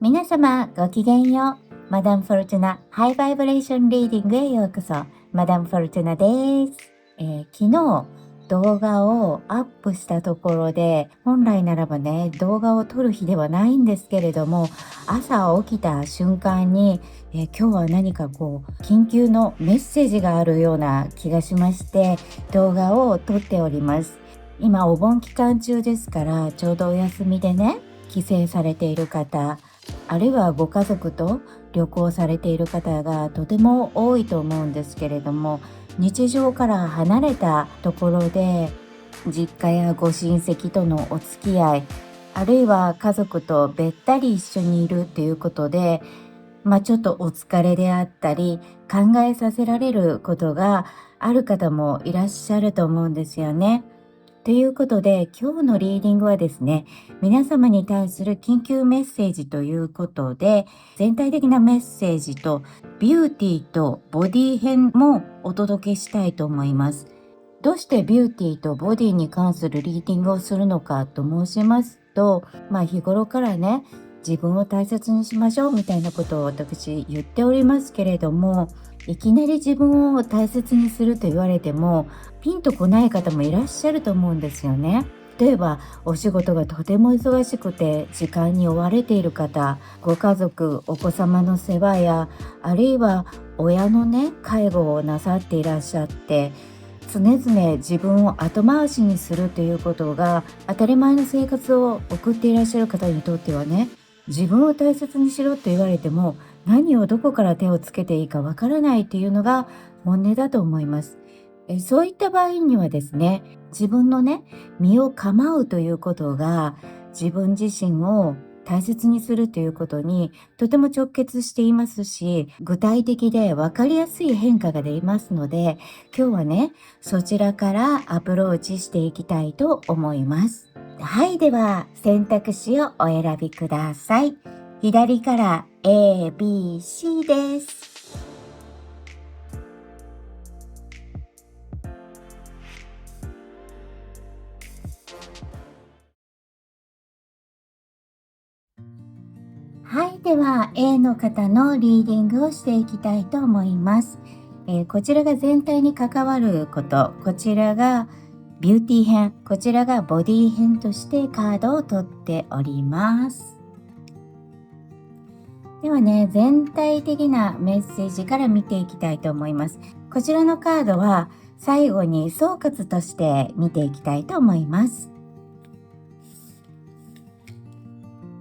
皆様ごきげんよう。マダム・フォルトゥナハイバイブレーションリーディングへようこそ。マダム・フォルトゥナです。昨日動画をアップしたところで、本来ならばね、動画を撮る日ではないんですけれども、朝起きた瞬間に、今日は何か緊急のメッセージがあるような気がしまして、動画を撮っております。今お盆期間中ですから、ちょうどお休みでね、帰省されている方、あるいはご家族と旅行されている方がとても多いと思うんですけれども、日常から離れたところで実家やご親戚とのお付き合い、あるいは家族とべったり一緒にいるということで、ちょっとお疲れであったり考えさせられることがある方もいらっしゃると思うんですよね。ということで、今日のリーディングはですね、皆様に対する緊急メッセージということで、全体的なメッセージとビューティーとボディ編もお届けしたいと思います。どうしてビューティーとボディに関するリーディングをするのかと申しますと、日頃からね、自分を大切にしましょうみたいなことを私言っておりますけれども、いきなり自分を大切にすると言われてもピンとこない方もいらっしゃると思うんですよね。例えばお仕事がとても忙しくて時間に追われている方、ご家族お子様の世話や、あるいは親のね介護をなさっていらっしゃって、常々自分を後回しにするということが当たり前の生活を送っていらっしゃる方にとってはね、自分を大切にしろと言われても何をどこから手をつけていいかわからないというのが本音だと思います。そういった場合にはですね、自分のね身を構うということが自分自身を大切にするということにとても直結していますし、具体的で分かりやすい変化が出ますので、今日はねそちらからアプローチしていきたいと思います。はい、では選択肢をお選びください。左から A、B、C です。はい、では A の方のリーディングをしていきたいと思います。こちらが全体に関わること、こちらがビューティー編、こちらがボディ編としてカードを取っております。ではね、全体的なメッセージから見ていきたいと思います。こちらのカードは最後に総括として見ていきたいと思います。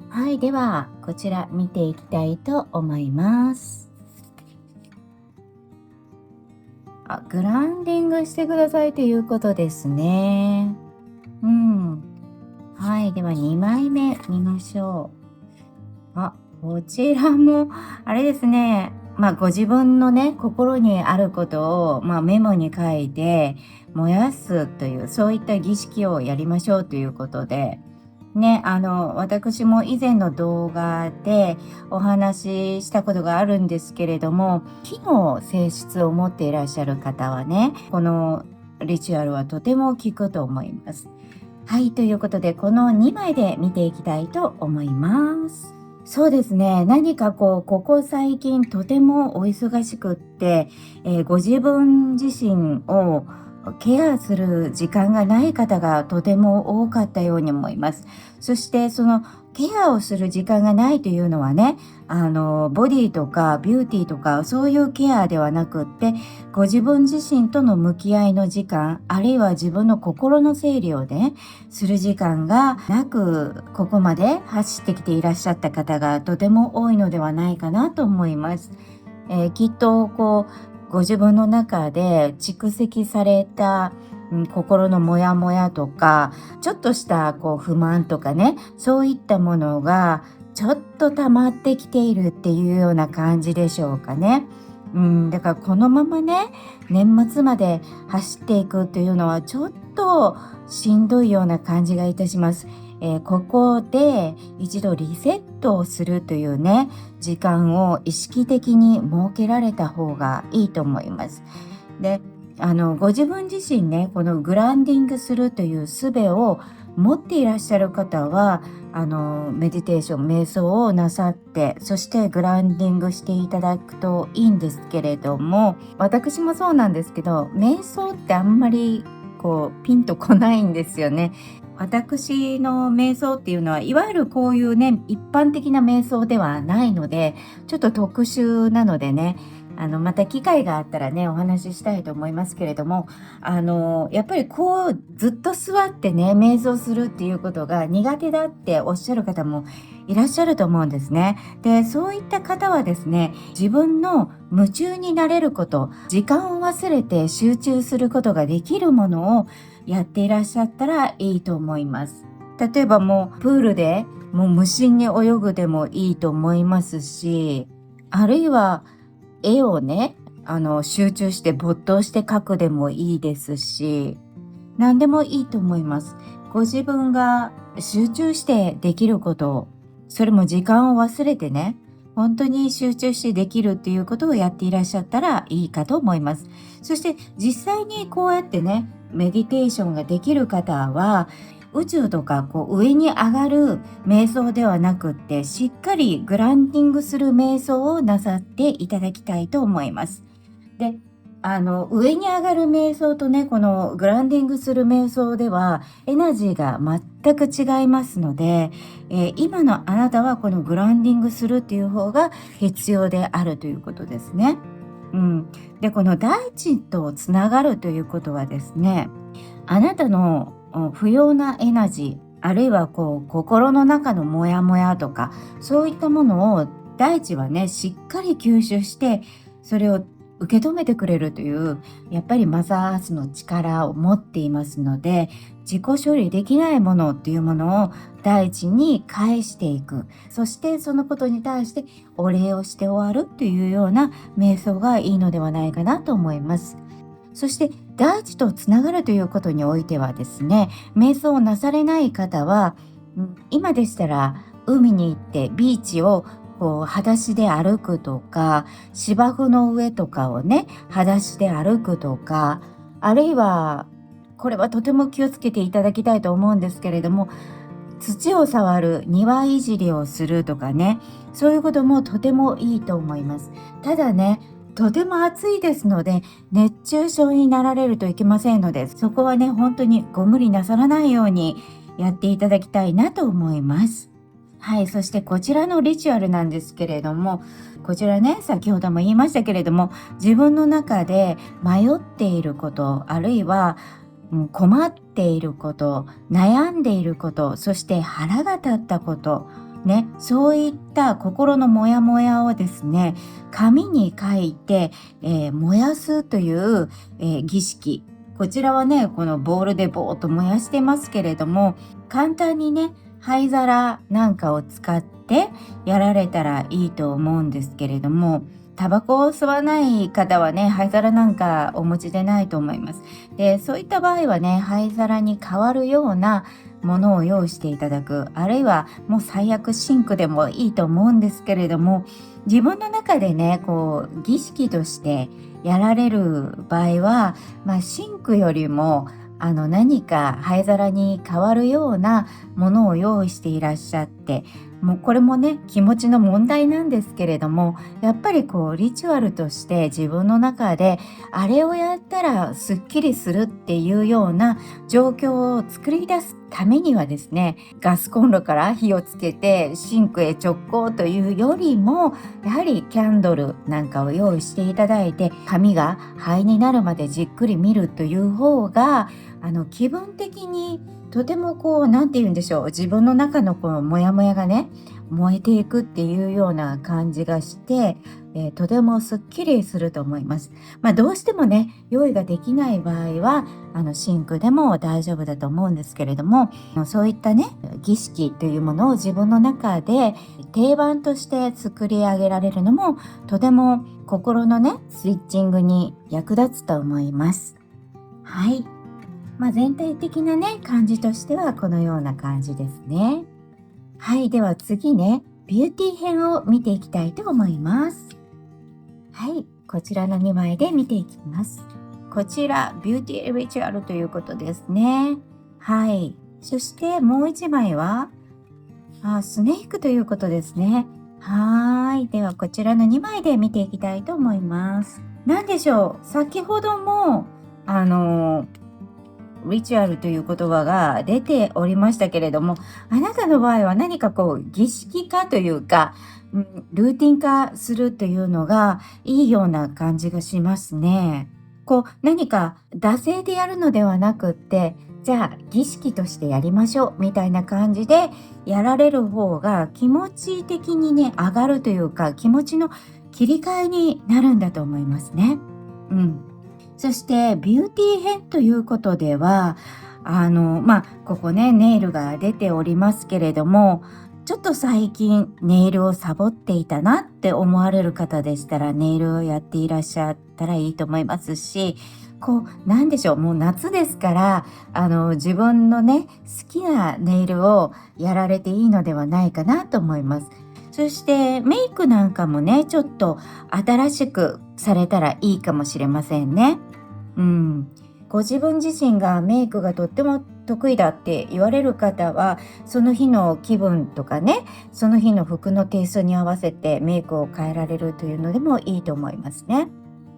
はい、ではこちら見ていきたいと思います。グランディングしてくださいということですね。はい、では2枚目見ましょう。こちらもあれですね。ご自分のね心にあることを、メモに書いて燃やすという、そういった儀式をやりましょうということでね、私も以前の動画でお話ししたことがあるんですけれども、火の性質を持っていらっしゃる方はね、このリチュアルはとても効くと思います。はい、ということでこの2枚で見ていきたいと思います。そうですね、何かここ最近とてもお忙しくって、ご自分自身をケアする時間がない方がとても多かったように思います。そしてそのケアをする時間がないというのはね、ボディとかビューティーとかそういうケアではなくって、ご自分自身との向き合いの時間、あるいは自分の心の整理をね、する時間がなく、ここまで走ってきていらっしゃった方がとても多いのではないかなと思います。きっとご自分の中で蓄積された、心のモヤモヤとか、ちょっとした不満とかね、そういったものがちょっと溜まってきているっていうような感じでしょうかね。だからこのままね、年末まで走っていくっていうのはちょっとしんどいような感じがいたします。ここで一度リセットをするというね、時間を意識的に設けられた方がいいと思います。で、ご自分自身ね、このグランディングするという術を持っていらっしゃる方は、メディテーション、瞑想をなさって、そしてグラウンディングしていただくといいんですけれども、私もそうなんですけど、瞑想ってあんまりピンとこないんですよね。私の瞑想っていうのは、いわゆるこういうね、一般的な瞑想ではないので、ちょっと特殊なのでね、また機会があったらね、お話ししたいと思いますけれども、やっぱりずっと座ってね、瞑想するっていうことが苦手だっておっしゃる方もいらっしゃると思うんですね。で、そういった方はですね、自分の夢中になれること、時間を忘れて集中することができるものをやっていらっしゃったらいいと思います。例えばもうプールでもう無心に泳ぐでもいいと思いますし、あるいは絵をね、集中して没頭して描くでもいいですし、何でもいいと思います。ご自分が集中してできることを、それも時間を忘れてね、本当に集中してできるっていうことをやっていらっしゃったらいいかと思います。そして実際にこうやってね、メディテーションができる方は、宇宙とか上に上がる瞑想ではなくって、しっかりグラウンディングする瞑想をなさっていただきたいと思います。で、上に上がる瞑想とね、このグラウンディングする瞑想ではエナジーが全く違いますので、今のあなたはこのグラウンディングするっていう方が必要であるということですね。で、この大地とつながるということはですね、あなたの不要なエナジー、あるいは心の中のモヤモヤとか、そういったものを大地はね、しっかり吸収して、それを受け止めてくれるという、やっぱりマザーアースの力を持っていますので、自己処理できないものっていうものを大地に返していく。そしてそのことに対してお礼をして終わるというような瞑想がいいのではないかなと思います。そして大地とつながるということにおいてはですね、瞑想をなされない方は、今でしたら海に行ってビーチを裸足で歩くとか、芝生の上とかをね、裸足で歩くとか、あるいは、これはとても気をつけていただきたいと思うんですけれども、土を触る、庭いじりをするとかね、そういうこともとてもいいと思います。ただね、とても暑いですので、熱中症になられるといけませんので、そこはね、本当にご無理なさらないようにやっていただきたいなと思います。はい、そしてこちらのリチュアルなんですけれども、こちらね、先ほども言いましたけれども、自分の中で迷っていること、あるいは困っていること、悩んでいること、そして腹が立ったこと、ね、そういった心のモヤモヤをですね、紙に書いて、燃やすという、儀式。こちらはね、このボールでボーっと燃やしてますけれども、簡単にね、灰皿なんかを使ってやられたらいいと思うんですけれども、タバコを吸わない方はね、灰皿なんかお持ちでないと思います。で、そういった場合はね、灰皿に代わるようなものを用意していただく、あるいはもう最悪シンクでもいいと思うんですけれども、自分の中でね、儀式としてやられる場合は、シンクよりも何か灰皿に代わるようなものを用意していらっしゃって、もうこれもね、気持ちの問題なんですけれども、やっぱりリチュアルとして自分の中であれをやったらすっきりするっていうような状況を作り出すためにはですね、ガスコンロから火をつけてシンクへ直行というよりも、やはりキャンドルなんかを用意していただいて、紙が灰になるまでじっくり見るという方が、気分的にとてもなんて言うんでしょう、自分の中のモヤモヤがね、燃えていくっていうような感じがして、とてもすっきりすると思います。どうしてもね、用意ができない場合は、シンクでも大丈夫だと思うんですけれども、そういったね、儀式というものを自分の中で定番として作り上げられるのも、とても心のね、スイッチングに役立つと思います。はい。全体的なね、感じとしてはこのような感じですね。はい、では次ね、ビューティー編を見ていきたいと思います。はい、こちらの2枚で見ていきます。こちら、ビューティーリチュアルということですね。はい。そしてもう1枚は、スネークということですね。はーい。ではこちらの2枚で見ていきたいと思います。何でしょう。先ほども、リチュアルという言葉が出ておりましたけれども、あなたの場合は何か儀式化というか、ルーティン化するというのがいいような感じがしますね。何か惰性でやるのではなくって、じゃあ儀式としてやりましょうみたいな感じでやられる方が気持ち的にね、上がるというか、気持ちの切り替えになるんだと思いますね。そしてビューティー編ということでは、ここね、ネイルが出ておりますけれども、ちょっと最近ネイルをサボっていたなって思われる方でしたら、ネイルをやっていらっしゃったらいいと思いますし、なんでしょう、もう夏ですから、自分のね、好きなネイルをやられていいのではないかなと思います。そしてメイクなんかもね、ちょっと新しくされたらいいかもしれませんね。ご自分自身がメイクがとっても得意だって言われる方は、その日の気分とかね、その日の服のテイストに合わせてメイクを変えられるというのでもいいと思いますね。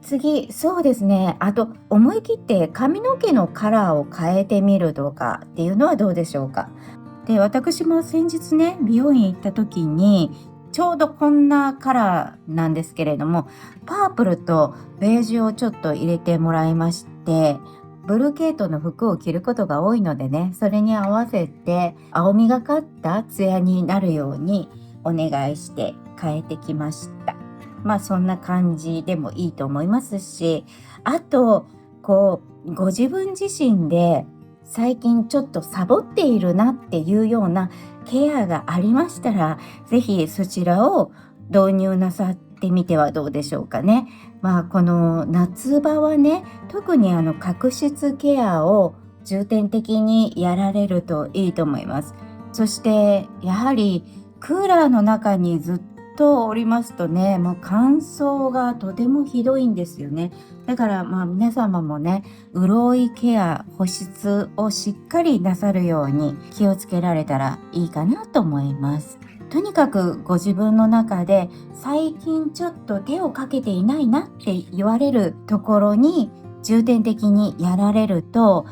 次、そうですね。あと、思い切って髪の毛のカラーを変えてみるとかっていうのはどうでしょうか。で、私も先日ね、美容院行った時に、ちょうどこんなカラーなんですけれども、パープルとベージュをちょっと入れてもらいまして、ブルー系統の服を着ることが多いのでね、それに合わせて青みがかったツヤになるようにお願いして変えてきました。そんな感じでもいいと思いますし、あと、ご自分自身で最近ちょっとサボっているなっていうようなケアがありましたら、ぜひそちらを導入なさってみてはどうでしょうかね。この夏場はね、特に角質ケアを重点的にやられるといいと思います。そしてやはりクーラーの中にずっとおりますとね、もう乾燥がとてもひどいんですよね。だから皆様もね、潤いケア、保湿をしっかりなさるように気をつけられたらいいかなと思います。とにかくご自分の中で最近ちょっと手をかけていないなって言われるところに重点的にやられると、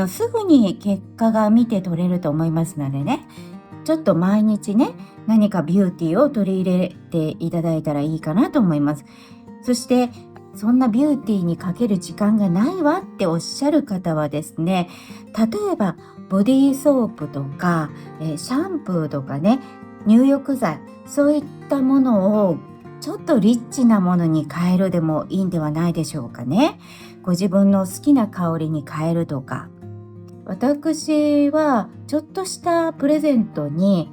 すぐに結果が見て取れると思いますのでね、ちょっと毎日ね、何かビューティーを取り入れていただいたらいいかなと思います。そしてそんなビューティーにかける時間がないわっておっしゃる方はですね、例えばボディーソープとか、シャンプーとかね、入浴剤、そういったものをちょっとリッチなものに変えるでもいいんではないでしょうかね。ご自分の好きな香りに変えるとか。私はちょっとしたプレゼントに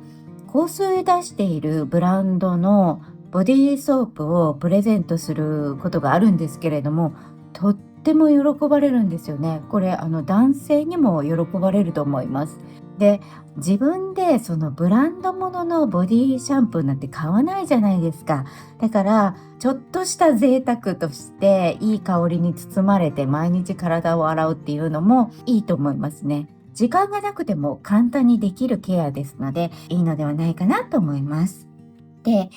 香水出しているブランドのボディーソープをプレゼントすることがあるんですけれども、とっても喜ばれるんですよね。これ男性にも喜ばれると思います。で、自分でそのブランドもののボディシャンプーなんて買わないじゃないですか。だからちょっとした贅沢としていい香りに包まれて毎日体を洗うっていうのもいいと思いますね。時間がなくても簡単にできるケアですのでいいのではないかなと思います。で、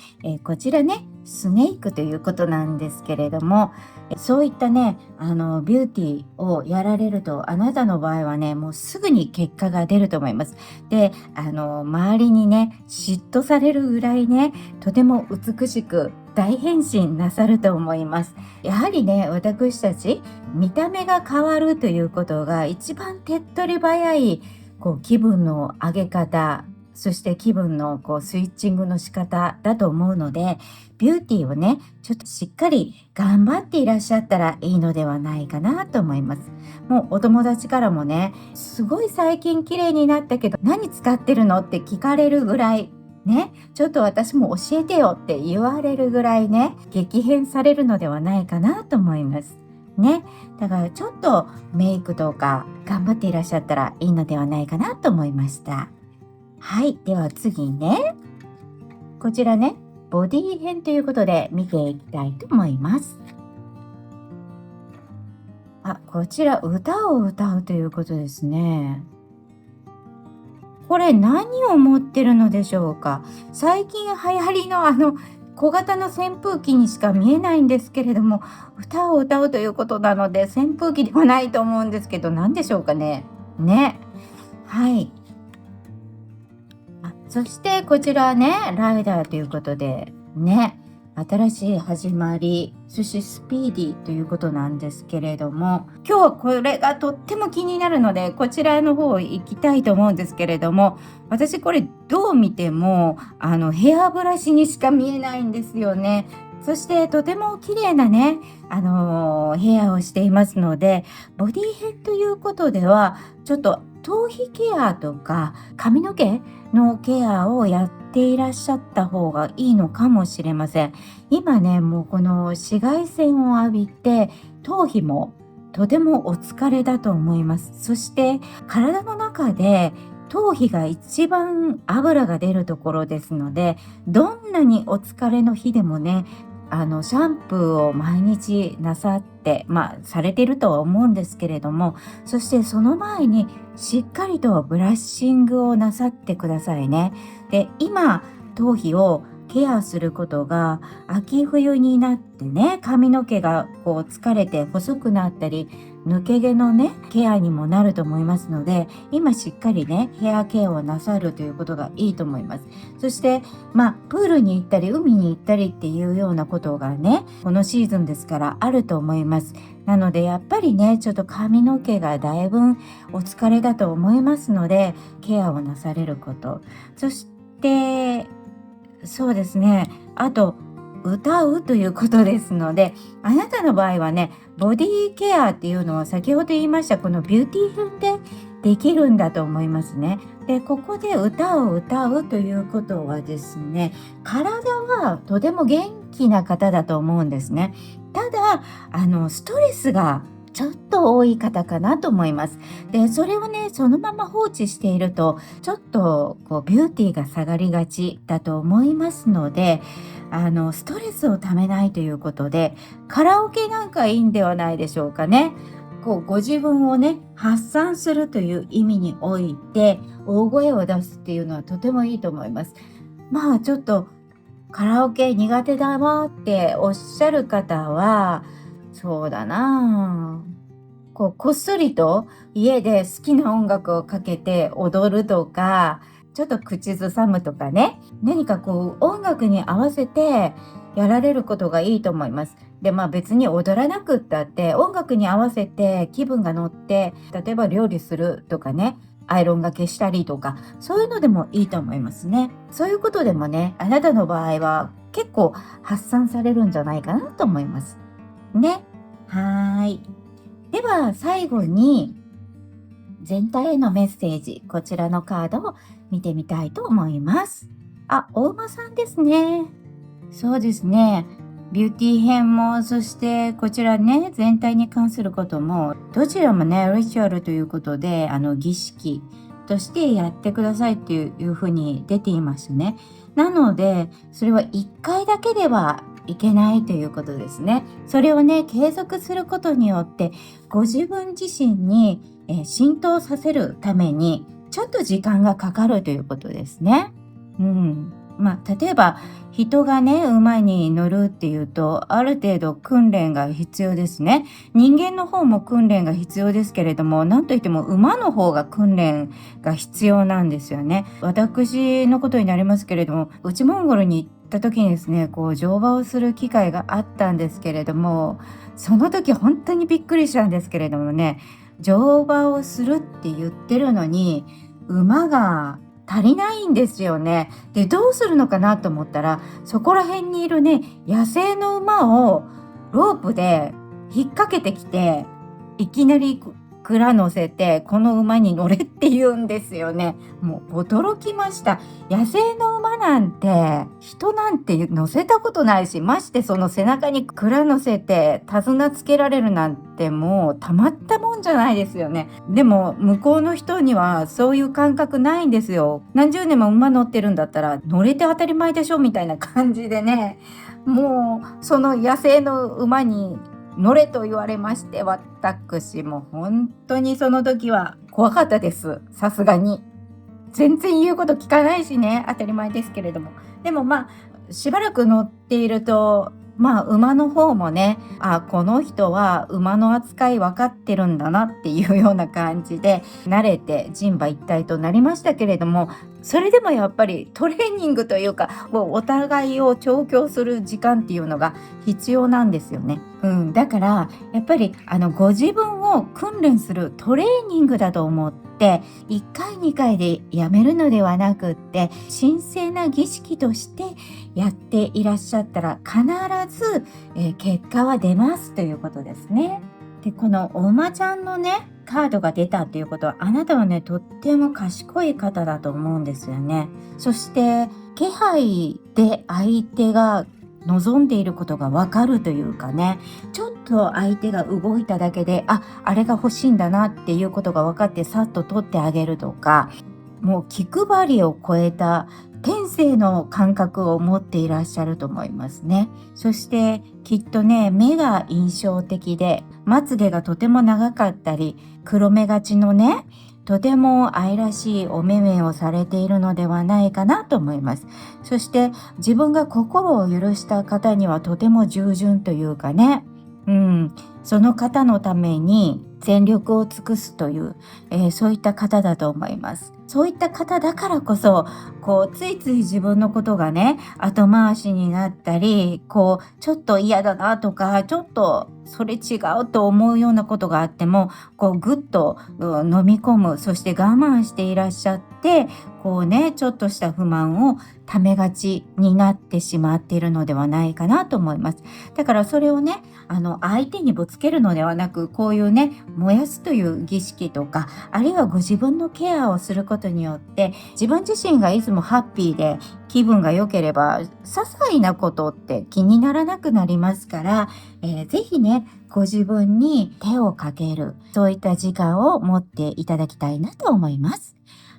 こちらね、スネークということなんですけれども、そういったね、ビューティーをやられると、あなたの場合はね、もうすぐに結果が出ると思います。で、周りにね、嫉妬されるぐらいね、とても美しく大変身なさると思います。やはりね、私たち、見た目が変わるということが一番手っ取り早い、気分の上げ方、そして気分のスイッチングの仕方だと思うので、ビューティーをね、ちょっとしっかり頑張っていらっしゃったらいいのではないかなと思います。もうお友達からもね、すごい最近綺麗になったけど何使ってるのって聞かれるぐらいね、ちょっと私も教えてよって言われるぐらいね、激変されるのではないかなと思います。ね、だからちょっとメイクとか頑張っていらっしゃったらいいのではないかなと思いました。はい、では次ね、こちらね、ボディ編ということで見ていきたいと思います。こちら歌を歌うということですね。これ何を持ってるのでしょうか。最近流行りの小型の扇風機にしか見えないんですけれども、歌を歌うということなので扇風機ではないと思うんですけど、何でしょうかね。ね。はい。そしてこちらはね、ライダーということで、ね、新しい始まり、そしてスピーディーということなんですけれども、今日はこれがとっても気になるので、こちらの方行きたいと思うんですけれども、私これどう見ても、ヘアブラシにしか見えないんですよね。そしてとても綺麗なね、ヘアをしていますので、ボディヘッということでは、ちょっと頭皮ケアとか髪の毛のケアをやっていらっしゃった方がいいのかもしれません。今ね、もうこの紫外線を浴びて、頭皮もとてもお疲れだと思います。そして体の中で頭皮が一番油が出るところですので、どんなにお疲れの日でもね、シャンプーを毎日なさって、されているとは思うんですけれども、そしてその前にしっかりとブラッシングをなさってくださいね。で、今、頭皮をケアすることが秋冬になってね、髪の毛がこう疲れて細くなったり、抜け毛のね、ケアにもなると思いますので、今しっかりね、ヘアケアをなさるということがいいと思います。そして、プールに行ったり、海に行ったりっていうようなことがね、このシーズンですからあると思います。なので、やっぱりね、ちょっと髪の毛がだいぶお疲れだと思いますので、ケアをなされること。そして、そうですね。あと、歌うということですので、あなたの場合はね、ボディケアっていうのは先ほど言いましたこのビューティー編でできるんだと思いますね。で、ここで歌を歌うということはですね、体はとても元気な方だと思うんですね。ただ、ストレスがちょっと多い方かなと思います。で、それをね、そのまま放置していると、ちょっとこうビューティーが下がりがちだと思いますので、ストレスをためないということで、カラオケなんかいいんではないでしょうかね。こうご自分をね、発散するという意味において、大声を出すっていうのはとてもいいと思います。ちょっとカラオケ苦手だわっておっしゃる方は、そうだなあ。こっそりと家で好きな音楽をかけて踊るとか、ちょっと口ずさむとかね、何かこう音楽に合わせてやられることがいいと思います。で、別に踊らなくったって音楽に合わせて気分が乗って、例えば料理するとかね、アイロンがけしたりとか、そういうのでもいいと思いますね。そういうことでもね、あなたの場合は結構発散されるんじゃないかなと思います。ね。はーい。では最後に全体へのメッセージ、こちらのカードを見てみたいと思います。お馬さんですね。そうですね。ビューティー編も、そしてこちらね、全体に関することも、どちらもね、リチュアルということで、儀式としてやってくださいっていうふうに出ていますね。なので、それは1回だけではいけないということですね。それをね、継続することによって、ご自分自身に、浸透させるために、ちょっと時間がかかるということですね。例えば人がね、馬に乗るっていうと、ある程度訓練が必要ですね。人間の方も訓練が必要ですけれども、なんといっても馬の方が訓練が必要なんですよね。私のことになりますけれども、内モンゴルに行った時にですね、こう乗馬をする機会があったんですけれども、その時本当にびっくりしたんですけれどもね、乗馬をするって言ってるのに、馬が足りないんですよね。で、どうするのかなと思ったら、そこら辺にいるね、野生の馬をロープで引っ掛けてきて、いきなり鞍乗せて、この馬に乗れって言うんですよね。もう驚きました。野生の馬なんて、人なんて乗せたことないし、ましてその背中に鞍乗せて手綱つけられるなんてもうたまったもんじゃないですよね。でも向こうの人にはそういう感覚ないんですよ。何十年も馬乗ってるんだったら乗れて当たり前でしょみたいな感じでね、もうその野生の馬に乗れと言われまして、私も本当にその時は怖かったです。さすがに。全然言うこと聞かないしね、当たり前ですけれども。でもしばらく乗っていると、馬の方もね、この人は馬の扱い分かってるんだなっていうような感じで、慣れて人馬一体となりましたけれども、それでもやっぱりトレーニングというか、もうお互いを調教する時間っていうのが必要なんですよね。だからやっぱりご自分を訓練するトレーニングだと思って、1回2回でやめるのではなくって、神聖な儀式としてやっていらっしゃったら必ず、結果は出ますということですね。で、このお馬ちゃんのね、カードが出たっていうことは、あなたはね、とっても賢い方だと思うんですよね。そして気配で相手が望んでいることがわかるというかね、ちょっと相手が動いただけで、あれが欲しいんだなっていうことが分かって、さっと取ってあげるとか、もう気配りを超えた天性の感覚を持っていらっしゃると思いますね。そしてきっとね、目が印象的で、まつげがとても長かったり、黒目がちのね、とても愛らしいお目目をされているのではないかなと思います。そして自分が心を許した方にはとても従順というかね、その方のために全力を尽くすという、そういった方だと思います。そういった方だからこそ、ついつい自分のことがね、後回しになったり、ちょっと嫌だなとか、ちょっとそれ違うと思うようなことがあっても、ぐっと、飲み込む、そして我慢していらっしゃって、ちょっとした不満をためがちになってしまっているのではないかなと思います。だからそれをね、相手にぶつけるのではなく、こういうね、燃やすという儀式とか、あるいはご自分のケアをすることによって、自分自身がいつもハッピーで気分が良ければ、些細なことって気にならなくなりますから、ぜひね、ご自分に手をかける、そういった時間を持っていただきたいなと思います。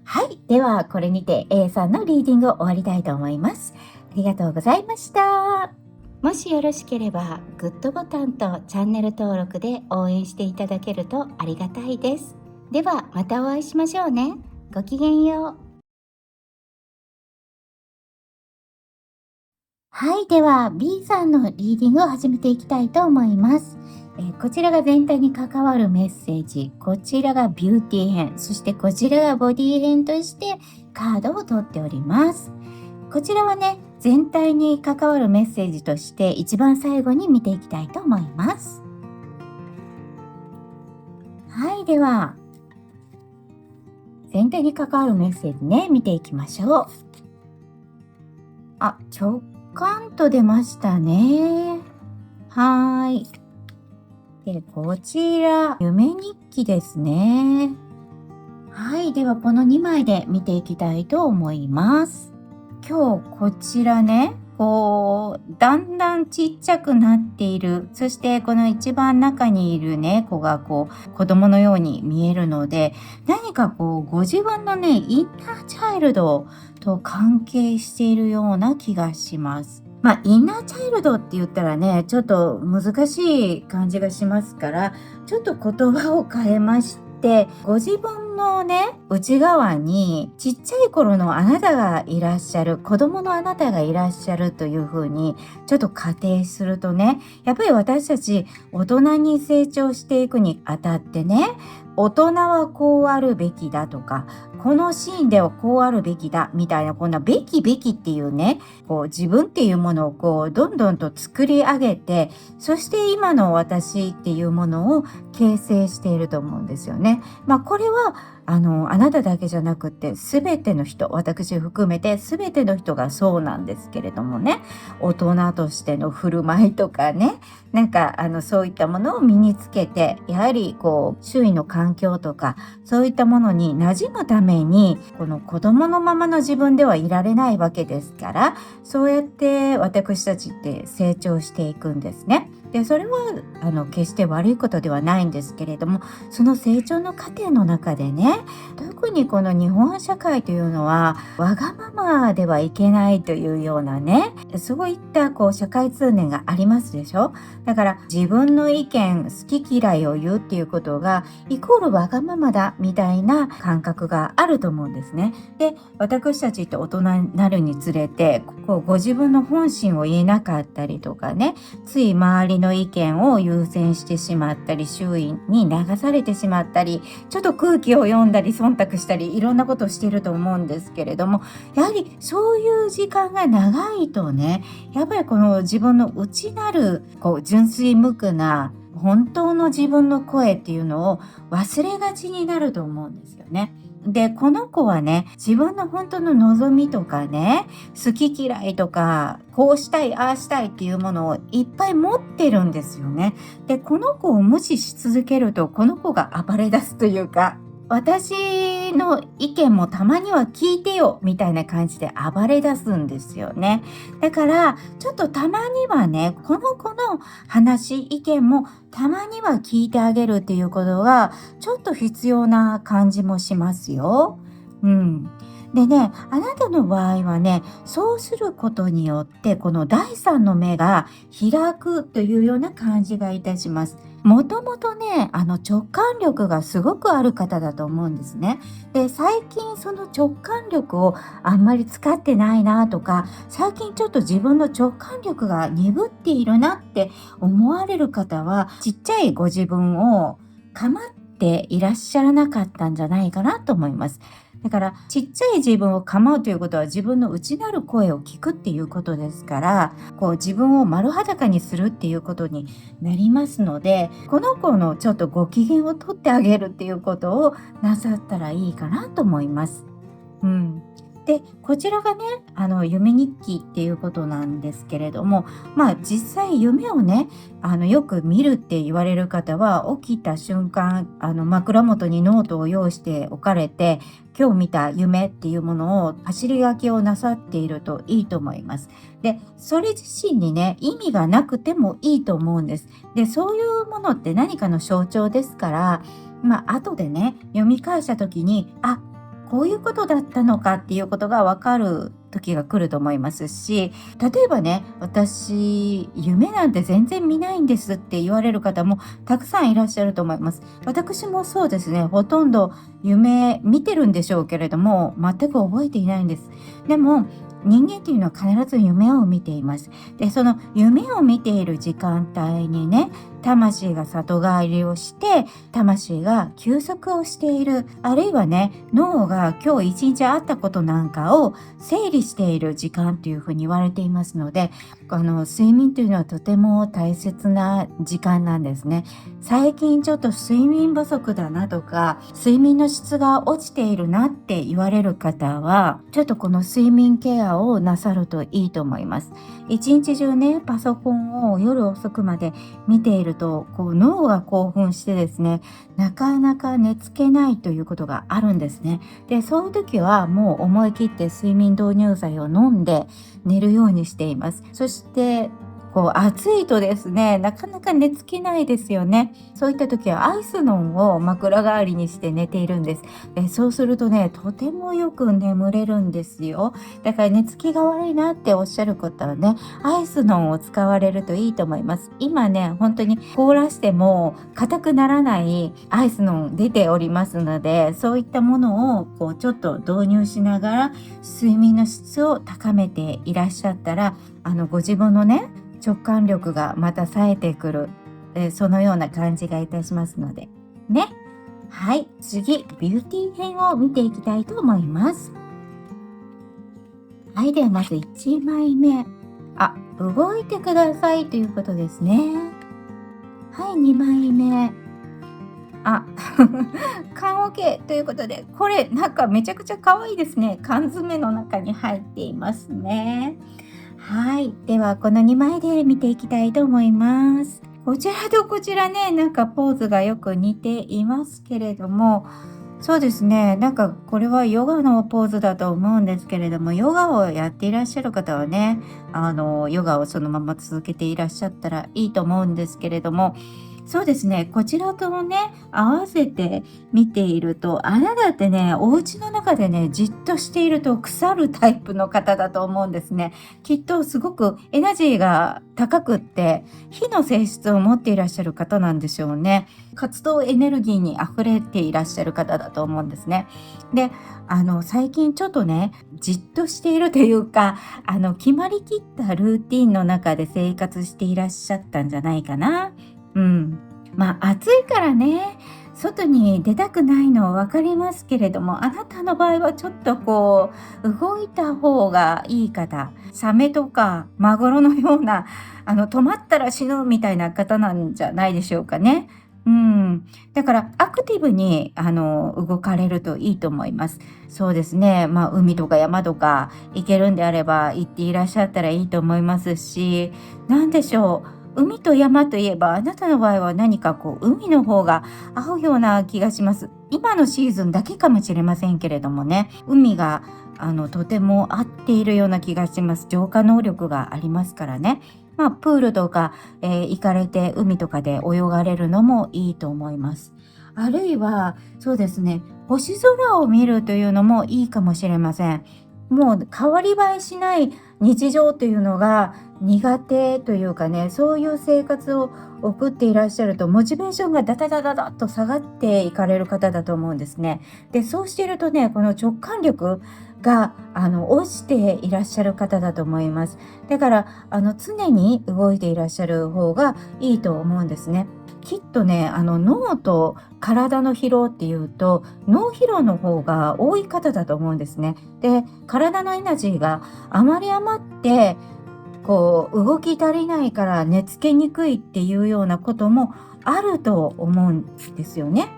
はい。では、これにて A さんのリーディングを終わりたいと思います。ありがとうございました。もしよろしければ、グッドボタンとチャンネル登録で応援していただけるとありがたいです。では、またお会いしましょうね。ごきげんよう。はい。では、B さんのリーディングを始めていきたいと思います。こちらが全体に関わるメッセージ、こちらがビューティー編、そしてこちらがボディ編としてカードを取っております。こちらはね、全体に関わるメッセージとして一番最後に見ていきたいと思います。はい。では、全体に関わるメッセージね、見ていきましょう。直感と出ましたね。はーい。で、こちら、夢日記ですね。はい。では、この2枚で見ていきたいと思います。今日、こちらね、だんだんちっちゃくなっている。そして、この一番中にいるね、子が子供のように見えるので、何かご自分のね、インナーチャイルドと関係しているような気がします。インナーチャイルドって言ったらね、ちょっと難しい感じがしますから、ちょっと言葉を変えまして、ご自分のね、内側にちっちゃい頃のあなたがいらっしゃる、子供のあなたがいらっしゃるというふうに、ちょっと仮定するとね、やっぱり私たち大人に成長していくにあたってね、大人はこうあるべきだとか、このシーンではこうあるべきだみたいな、こんなべきっていうね、自分っていうものをどんどんと作り上げて、そして今の私っていうものを形成していると思うんですよね。これはあなただけじゃなくて全ての人、私含めて全ての人がそうなんですけれどもね、大人としての振る舞いとかね、そういったものを身につけて、やはり周囲の環境とかそういったものに馴染むために、この子供のままの自分ではいられないわけですから、そうやって私たちって成長していくんですね。で、それは決して悪いことではないんですけれども、その成長の過程の中でね、特にこの日本社会というのは、わがままではいけないというようなね、そういった社会通念がありますでしょ。だから自分の意見、好き嫌いを言うっていうことが、イコールわがままだみたいな感覚があると思うんですね。で、私たちって大人になるにつれて、ご自分の本心を言えなかったりとかね、つい周りの意見を優先してしまったり、周囲に流されてしまったり、ちょっと空気を読んだり忖度したり、いろんなことをしていると思うんですけれども、やはりそういう時間が長いとね、やっぱりこの自分の内なる純粋無垢な本当の自分の声っていうのを忘れがちになると思うんですよね。で、この子はね、自分の本当の望みとかね、好き嫌いとか、こうしたい、ああしたいっていうものをいっぱい持ってるんですよね。で、この子を無視し続けると、この子が暴れ出すというか、私の意見もたまには聞いてよみたいな感じで暴れ出すんですよね。だからちょっとたまにはね、この子の話、意見もたまには聞いてあげるっていうことがちょっと必要な感じもしますよ。うん。でね、あなたの場合はね、そうすることによってこの第三の目が開くというような感じがいたします。もともとね、直感力がすごくある方だと思うんですね。で、最近その直感力をあんまり使ってないなとか、最近ちょっと自分の直感力が鈍っているなって思われる方は、ちっちゃいご自分を構っていらっしゃらなかったんじゃないかなと思います。だからちっちゃい自分を構うということは自分の内なる声を聞くっていうことですから、自分を丸裸にするっていうことになりますので、この子のちょっとご機嫌を取ってあげるっていうことをなさったらいいかなと思います。うん。で、こちらがね、夢日記っていうことなんですけれども、実際夢をね、よく見るって言われる方は、起きた瞬間、枕元にノートを用意しておかれて、今日見た夢っていうものを走り書きをなさっているといいと思います。で、それ自身にね、意味がなくてもいいと思うんです。で、そういうものって何かの象徴ですから、後でね、読み返した時に、こういうことだったのかっていうことがわかる時が来ると思いますし、例えばね、私、夢なんて全然見ないんですって言われる方もたくさんいらっしゃると思います。私もそうですね、ほとんど夢見てるんでしょうけれども、全く覚えていないんです。でも、人間っていうのは必ず夢を見ています。で、その夢を見ている時間帯にね、魂が里帰りをして、魂が休息をしている、あるいはね、脳が今日一日あったことなんかを整理している時間というふうに言われていますので、睡眠というのはとても大切な時間なんですね。最近ちょっと睡眠不足だなとか、睡眠の質が落ちているなって言われる方は、ちょっとこの睡眠ケアをなさるといいと思います。一日中ね、パソコンを夜遅くまで見ていると、脳が興奮してですね、なかなか寝つけないということがあるんですね。で、そういう時はもう思い切って睡眠導入剤を飲んで寝るようにしています。そして暑いとですね、なかなか寝つけないですよね。そういった時はアイスノンを枕代わりにして寝ているんです。そうするとね、とてもよく眠れるんですよ。だから寝つきが悪いなっておっしゃる方はね、アイスノンを使われるといいと思います。今ね、本当に凍らしても硬くならないアイスノン出ておりますので、そういったものをちょっと導入しながら睡眠の質を高めていらっしゃったら、ご自分のね、直感力がまた冴えてくる、そのような感じがいたしますのでね。はい、次ビューティー編を見ていきたいと思います。はい、ではまず1枚目、動いてくださいということですね。はい、2枚目、缶オケということで、これなんかめちゃくちゃ可愛いですね。缶詰の中に入っていますね。はい。では、この2枚で見ていきたいと思います。こちらとこちらね、なんかポーズがよく似ていますけれども、そうですね。なんかこれはヨガのポーズだと思うんですけれども、ヨガをやっていらっしゃる方はね、ヨガをそのまま続けていらっしゃったらいいと思うんですけれども、そうですね、こちらともね、合わせて見ていると、あなたってね、お家の中でね、じっとしていると腐るタイプの方だと思うんですね。きっとすごくエナジーが高くって、火の性質を持っていらっしゃる方なんでしょうね。活動エネルギーに溢れていらっしゃる方だと思うんですね。で、最近ちょっとね、じっとしているというか、決まりきったルーティンの中で生活していらっしゃったんじゃないかな。うん。まあ、暑いからね、外に出たくないのは分かりますけれども、あなたの場合はちょっとこう、動いた方がいい方、サメとかマグロのような、止まったら死ぬみたいな方なんじゃないでしょうかね。うん。だからアクティブに、動かれるといいと思います。そうですね。まあ、海とか山とか行けるんであれば行っていらっしゃったらいいと思いますし、なんでしょう。海と山といえば、あなたの場合は何かこう、海の方が合うような気がします。今のシーズンだけかもしれませんけれどもね、海がとても合っているような気がします。浄化能力がありますからね。まあ、プールとか、行かれて海とかで泳がれるのもいいと思います。あるいは、そうですね、星空を見るというのもいいかもしれません。もう変わり映えしない日常というのが苦手というかね、そういう生活を送っていらっしゃると、モチベーションがダダダダダッと下がっていかれる方だと思うんですね。で、そうしているとね、この直感力が落ちていらっしゃる方だと思います。だから常に動いていらっしゃる方がいいと思うんですね。きっとね、脳と体の疲労っていうと、脳疲労の方が多い方だと思うんですね。で、体のエナジーがあまり余って、こう動き足りないから寝つけにくいっていうようなこともあると思うんですよね。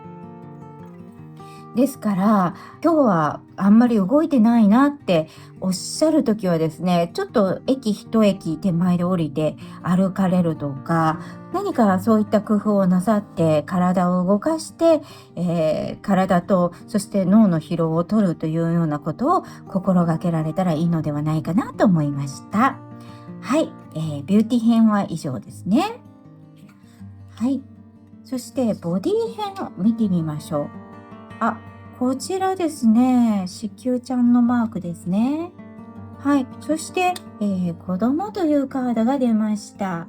ですから、今日はあんまり動いてないなっておっしゃるときはですね、ちょっと駅一駅手前で降りて歩かれるとか、何かそういった工夫をなさって体を動かして、体とそして脳の疲労を取るというようなことを心がけられたらいいのではないかなと思いました。はい、ビューティー編は以上ですね。はい。そしてボディ編を見てみましょう。あ、こちらですね。子宮ちゃんのマークですね。はい。そして、子供というカードが出ました。は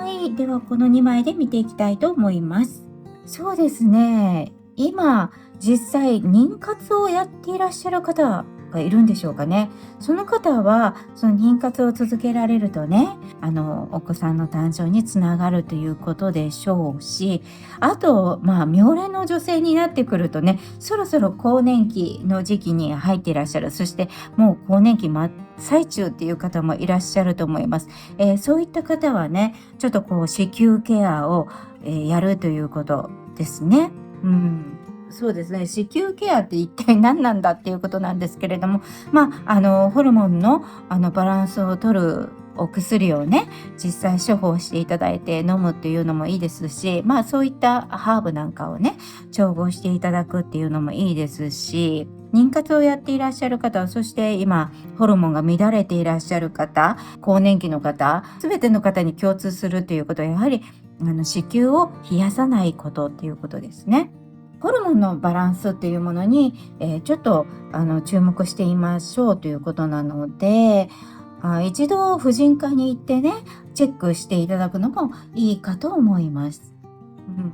ーい。では、この2枚で見ていきたいと思います。そうですね。今、実際、妊活をやっていらっしゃる方がいるんでしょうかね。その方は、その妊活を続けられるとね、お子さんの誕生につながるということでしょうし、あと、まあ、妙齢の女性になってくるとね、そろそろ更年期の時期に入っていらっしゃる。そして、もう更年期真っ最中っていう方もいらっしゃると思います。そういった方はね、ちょっとこう、子宮ケアをやるということですね。うん。そうですね。子宮ケアって一体何なんだっていうことなんですけれども、まあ、ホルモンの、バランスを取るお薬をね、実際処方していただいて飲むっていうのもいいですし、まあ、そういったハーブなんかをね、調合していただくっていうのもいいですし、妊活をやっていらっしゃる方、そして今、ホルモンが乱れていらっしゃる方、更年期の方、すべての方に共通するということは、やはり子宮を冷やさないことっていうことですね。ホルモンのバランスっていうものに、ちょっと注目してみましょうということなので、一度婦人科に行ってね、チェックしていただくのもいいかと思います。うん、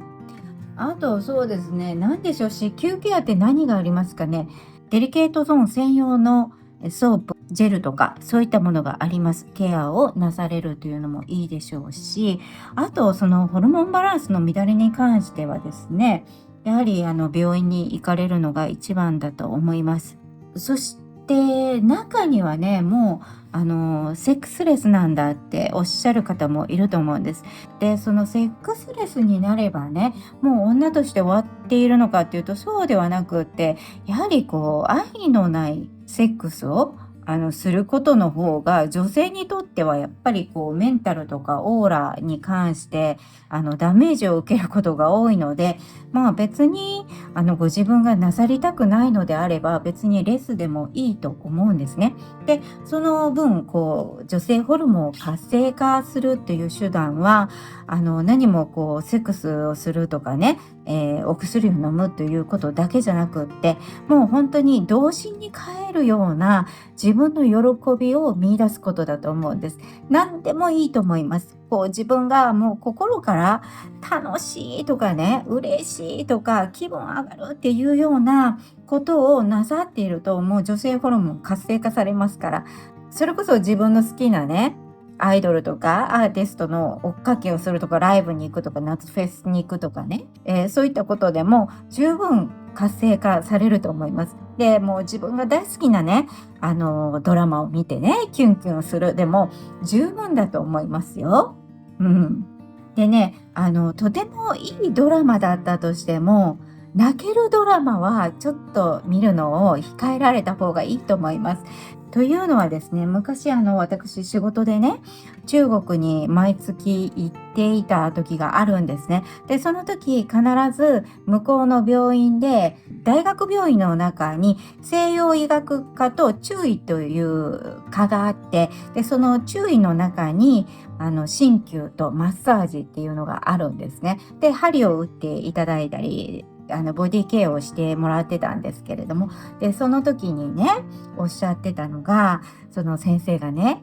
あとそうですね、何でしょう、子宮ケアって何がありますかね。デリケートゾーン専用のソープ、ジェルとかそういったものがあります。ケアをなされるというのもいいでしょうし、あとそのホルモンバランスの乱れに関してはですね、やはり病院に行かれるのが一番だと思います。そして中にはね、もうセックスレスなんだっておっしゃる方もいると思うんです。で、そのセックスレスになればね、もう女として終わっているのかっていうとそうではなくって、やはりこう愛のないセックスをすることの方が女性にとってはやっぱりこうメンタルとかオーラに関してダメージを受けることが多いので、まあ別にご自分がなさりたくないのであれば、別にレスでもいいと思うんですね。で、その分、女性ホルモンを活性化するっていう手段は、何もセックスをするとかね、お薬を飲むということだけじゃなくって、もう本当に童心に帰るような自分の喜びを見出すことだと思うんです。何でもいいと思います。自分がもう心から楽しいとかね、嬉しいとか気分上がるっていうようなことをなさっていると、もう女性ホルモン活性化されますから、それこそ自分の好きなね、アイドルとかアーティストの追っかけをするとか、ライブに行くとか、夏フェスに行くとかね、そういったことでも十分活性化されると思います。で、もう自分が大好きなね、ドラマを見てね、キュンキュンするでも十分だと思いますよ。うん。でね、とてもいいドラマだったとしても、泣けるドラマはちょっと見るのを控えられた方がいいと思います。というのはですね、昔私仕事でね、中国に毎月行っていた時があるんですね。で、その時必ず向こうの病院で、大学病院の中に西洋医学科と中医という科があって、で、その中医の中に鍼灸とマッサージっていうのがあるんですね。で、針を打っていただいたり、ボディケアをしてもらってたんですけれども、で、その時にね、おっしゃってたのが、その先生がね、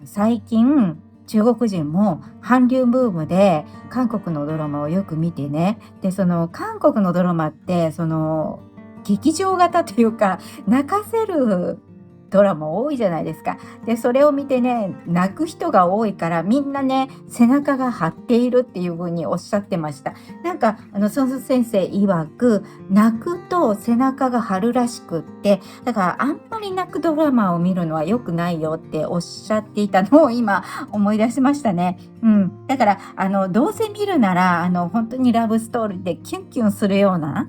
最近中国人も韓流ブームで韓国のドラマをよく見てね、で、その韓国のドラマって劇場型というか、泣かせるドラマ多いじゃないですか。で、それを見てね、泣く人が多いから、みんなね、背中が張っているっていう風におっしゃってました。なんか、ソンス先生曰く、泣くと背中が張るらしくって、だからあんまり泣くドラマを見るのは良くないよっておっしゃっていたのを今思い出しましたね。うん。だから、どうせ見るなら、本当にラブストーリーでキュンキュンするような、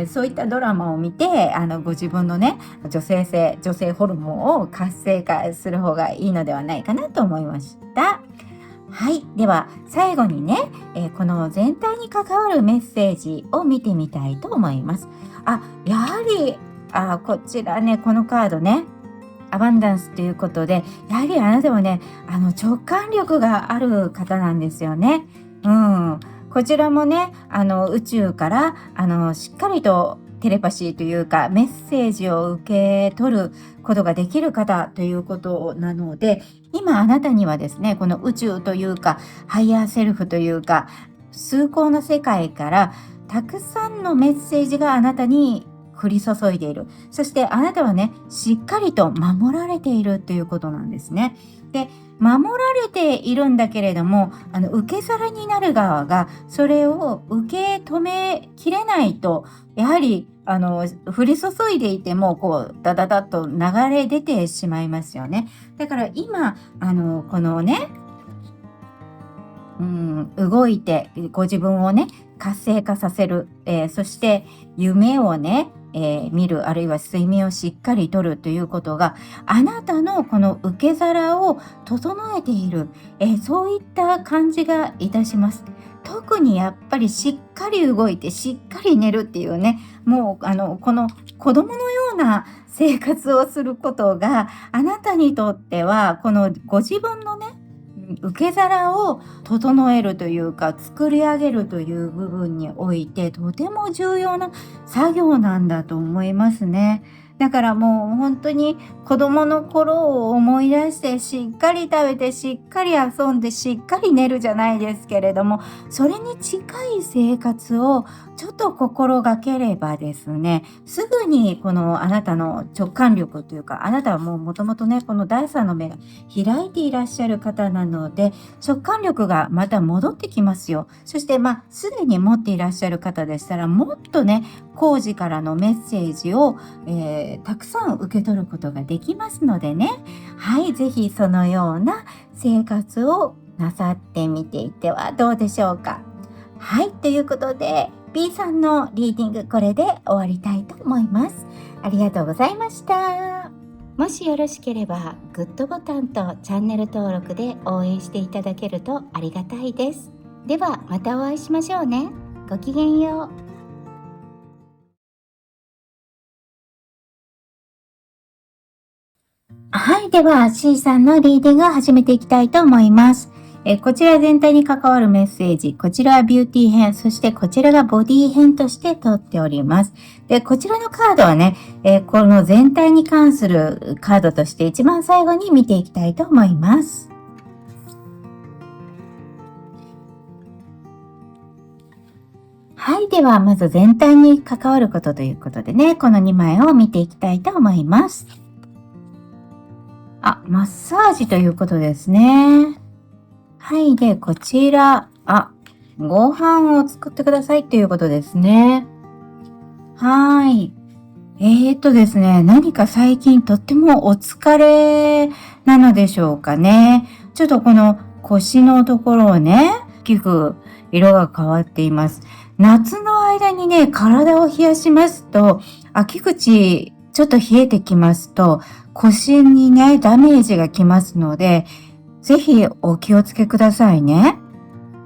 そういったドラマを見て、ご自分のね、女性ホルモンを活性化する方がいいのではないかなと思いました。はい。では、最後にね、この全体に関わるメッセージを見てみたいと思います。やはり、こちらね、このカードね、アバンダンスということで、やはりあなたはね、直感力がある方なんですよね。うん。こちらもね、宇宙から、しっかりとテレパシーというか、メッセージを受け取ることができる方ということなので、今あなたにはですね、この宇宙というか、ハイヤーセルフというか、崇高な世界からたくさんのメッセージがあなたに降り注いでいる。そしてあなたはね、しっかりと守られているということなんですね。で、守られているんだけれども、受け皿になる側がそれを受け止めきれないと、やはり降り注いでいてもダダダッと流れ出てしまいますよね。だから今このね、動いてご自分をね活性化させる、そして夢をね、見る、あるいは睡眠をしっかりとるということがあなたのこの受け皿を整えている、そういった感じがいたします。特にやっぱりしっかり動いてしっかり寝るっていうね、もうこの子供のような生活をすることがあなたにとってはこのご自分のね受け皿を整えるというか作り上げるという部分においてとても重要な作業なんだと思いますね。だからもう本当に子供の頃を思い出してしっかり食べてしっかり遊んでしっかり寝るじゃないですけれども、それに近い生活をちょっと心がければですね、すぐにこのあなたの直感力というか、あなたはもともとねこの第三の目が開いていらっしゃる方なので、直感力がまた戻ってきますよ。そしてすでに持っていらっしゃる方でしたらもっとね工事からのメッセージを、たくさん受け取ることができますのでね、はい、ぜひそのような生活をなさってみていてはどうでしょうか。はい、ということで B さんのリーディングこれで終わりたいと思います。ありがとうございました。もしよろしければグッドボタンとチャンネル登録で応援していただけるとありがたいです。ではまたお会いしましょうね。ごきげんよう。では C さんのリーディングを始めていきたいと思います。こちら全体に関わるメッセージ、こちらはビューティー編、そしてこちらがボディ編として取っております。で、こちらのカードはね、この全体に関するカードとして一番最後に見ていきたいと思います。はい。では、まず全体に関わることということでね、この2枚を見ていきたいと思います。マッサージということですね。はい。で、こちら、ご飯を作ってくださいということですね。はい。ですね、何か最近とってもお疲れなのでしょうかね。ちょっとこの腰のところをね、大きく色が変わっています。夏の間にね、体を冷やしますと、秋口ちょっと冷えてきますと、腰にね、ダメージがきますので、ぜひお気をつけくださいね。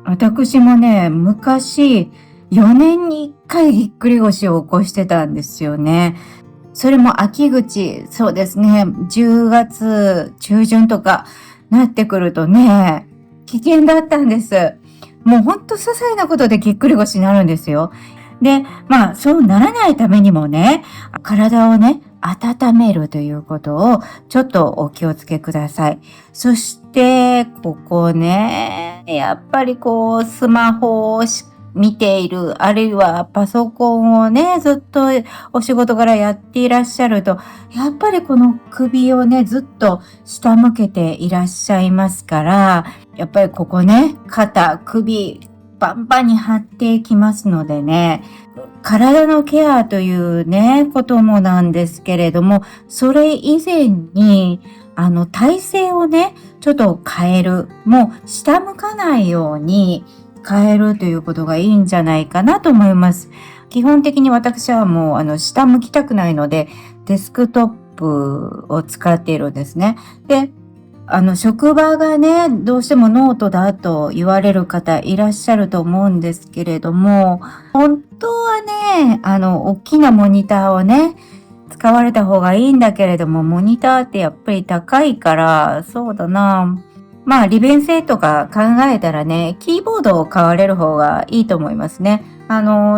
私もね、昔、4年に1回ぎっくり腰を起こしてたんですよね。それも秋口、そうですね、10月中旬とかなってくるとね、危険だったんです。もうほんと些細なことでぎっくり腰になるんですよ。で、そうならないためにもね、体をね、温めるということをちょっとお気をつけください。そして、ここね、やっぱりスマホを見ている、あるいはパソコンをね、ずっとお仕事からやっていらっしゃると、やっぱりこの首をね、ずっと下向けていらっしゃいますから、やっぱりここね、肩、首、パンパンに張っていきますのでね、体のケアというね、こともなんですけれども、それ以前に、体勢をね、ちょっと変える。もう下向かないように変えるということがいいんじゃないかなと思います。基本的に私はもう下向きたくないので、デスクトップを使っているんですね。で、職場がね、どうしてもノートだと言われる方いらっしゃると思うんですけれども、本当はね、大きなモニターをね、使われた方がいいんだけれども、モニターってやっぱり高いから、そうだな。利便性とか考えたらね、キーボードを買われる方がいいと思いますね。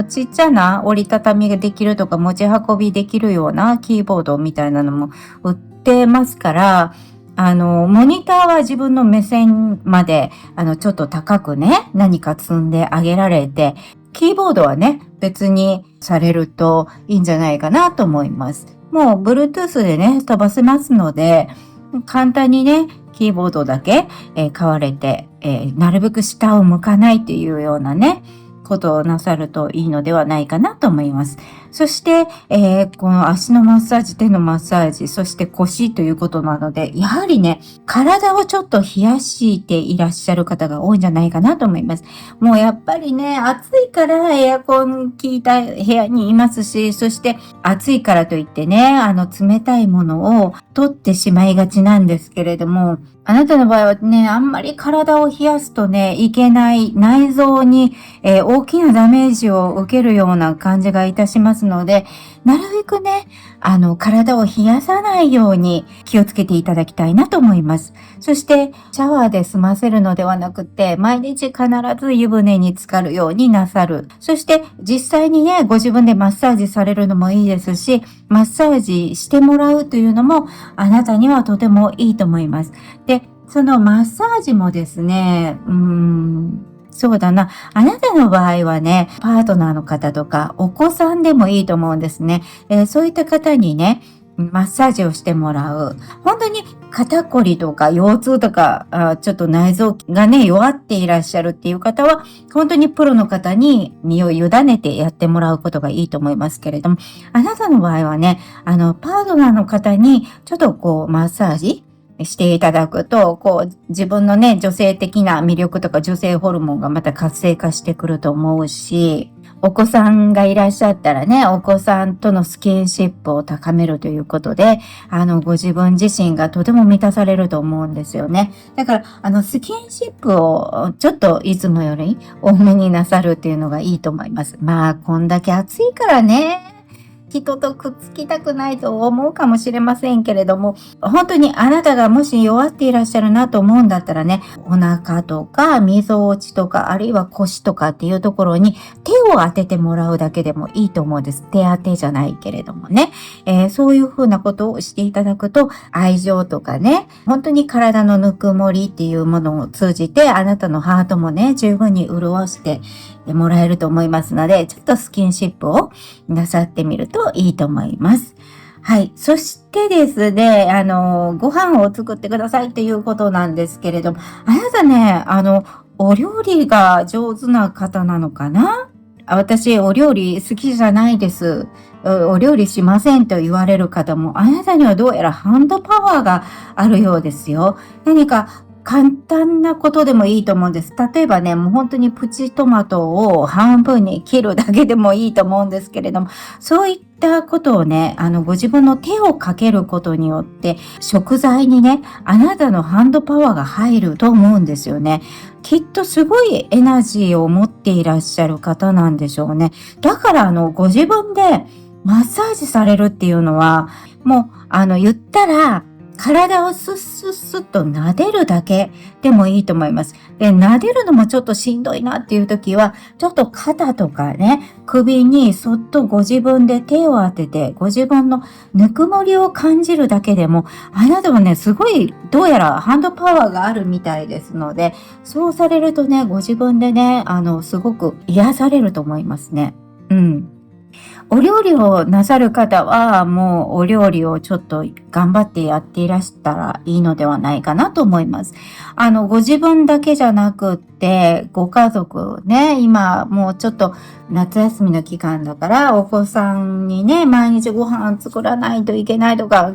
ちっちゃな折りたたみができるとか持ち運びできるようなキーボードみたいなのも売ってますから、モニターは自分の目線まで、ちょっと高くね、何か積んであげられて、キーボードはね、別にされるといいんじゃないかなと思います。もう、Bluetooth でね、飛ばせますので、簡単にね、キーボードだけ、買われて、なるべく下を向かないっていうようなね、ことをなさるといいのではないかなと思います。そして、この足のマッサージ、手のマッサージ、そして腰ということなので、やはりね、体をちょっと冷やしていらっしゃる方が多いんじゃないかなと思います。もうやっぱりね、暑いからエアコン効いた部屋にいますし、そして暑いからといってね、冷たいものを取ってしまいがちなんですけれども、あなたの場合はね、あんまり体を冷やすとね、いけない内臓に、大きなダメージを受けるような感じがいたしますので、なるべくね、体を冷やさないように気をつけていただきたいなと思います。そして、シャワーで済ませるのではなくて、毎日必ず湯船に浸かるようになさる。そして、実際にね、ご自分でマッサージされるのもいいですし、マッサージしてもらうというのも、あなたにはとてもいいと思います。で、そのマッサージもですね、そうだな。あなたの場合はね、パートナーの方とか、お子さんでもいいと思うんですね。そういった方にね、マッサージをしてもらう。本当に肩こりとか腰痛とか、ちょっと内臓がね、弱っていらっしゃるっていう方は、本当にプロの方に身を委ねてやってもらうことがいいと思いますけれども、あなたの場合はね、パートナーの方にちょっとマッサージしていただくと、自分のね、女性的な魅力とか女性ホルモンがまた活性化してくると思うし、お子さんがいらっしゃったらね、お子さんとのスキンシップを高めるということで、ご自分自身がとても満たされると思うんですよね。だから、スキンシップをちょっといつもより多めになさるっていうのがいいと思います。こんだけ暑いからね。人とくっつきたくないと思うかもしれませんけれども、本当にあなたがもし弱っていらっしゃるなと思うんだったらね、お腹とか、みぞおちとか、あるいは腰とかっていうところに手を当ててもらうだけでもいいと思うんです。手当てじゃないけれどもね。そういうふうなことをしていただくと、愛情とかね、本当に体のぬくもりっていうものを通じて、あなたのハートもね、十分に潤してもらえると思いますので、ちょっとスキンシップをなさってみるといいと思います。はい。そしてですね、ご飯を作ってくださいっていうことなんですけれども、あなたね、お料理が上手な方なのかな？私、お料理好きじゃないです。お料理しませんと言われる方も、あなたにはどうやらハンドパワーがあるようですよ。何か簡単なことでもいいと思うんです。例えばね、もう本当にプチトマトを半分に切るだけでもいいと思うんですけれども、そういったことをね、ご自分の手をかけることによって、食材にね、あなたのハンドパワーが入ると思うんですよね。きっとすごいエナジーを持っていらっしゃる方なんでしょうね。だからご自分でマッサージされるっていうのは、もう言ったら、体をスッスッスッと撫でるだけでもいいと思います。で、撫でるのもちょっとしんどいなっていう時は、ちょっと肩とかね、首にそっとご自分で手を当てて、ご自分のぬくもりを感じるだけでも、あなたはね、すごい、どうやらハンドパワーがあるみたいですので、そうされるとね、ご自分でね、すごく癒されると思いますね。うん。お料理をなさる方は、もうお料理をちょっと頑張ってやっていらしたらいいのではないかなと思います。ご自分だけじゃなくって、ご家族ね、今もうちょっと夏休みの期間だから、お子さんにね、毎日ご飯作らないといけないとか、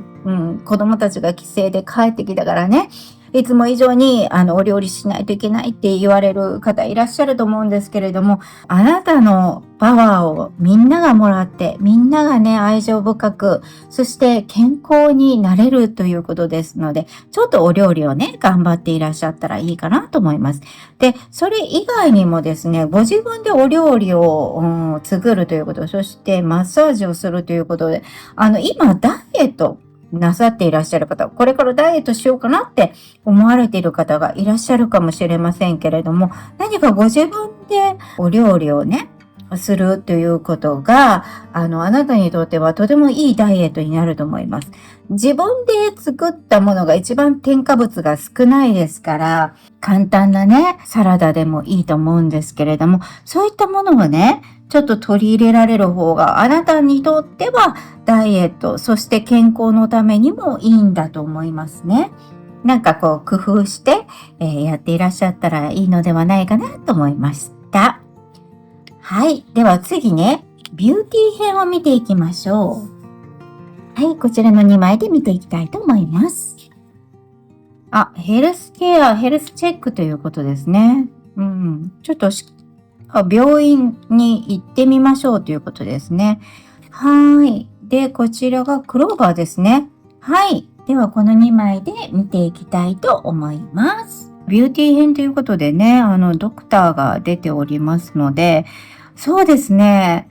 子供たちが帰省で帰ってきたからね、いつも以上にお料理しないといけないって言われる方いらっしゃると思うんですけれども、あなたのパワーをみんながもらって、みんながね、愛情深く、そして健康になれるということですので、ちょっとお料理をね、頑張っていらっしゃったらいいかなと思います。で、それ以外にもですね、ご自分でお料理を、作るということ、そしてマッサージをするということで、今、ダイエット、なさっていらっしゃる方、これからダイエットしようかなって思われている方がいらっしゃるかもしれませんけれども、何かご自分でお料理をね、するということが、あなたにとってはとてもいいダイエットになると思います。自分で作ったものが一番添加物が少ないですから、簡単なね、サラダでもいいと思うんですけれども、そういったものをね、ちょっと取り入れられる方があなたにとってはダイエット、そして健康のためにもいいんだと思いますね。なんかこう工夫して、やっていらっしゃったらいいのではないかなと思いました。はい。では次ね、ビューティー編を見ていきましょう。はい。こちらの2枚で見ていきたいと思います。ヘルスケア、ヘルスチェックということですね。ちょっと病院に行ってみましょうということですね。はい。で、こちらがクローバーですね。はい。では、この2枚で見ていきたいと思います。ビューティー編ということでね、ドクターが出ておりますので、そうですね、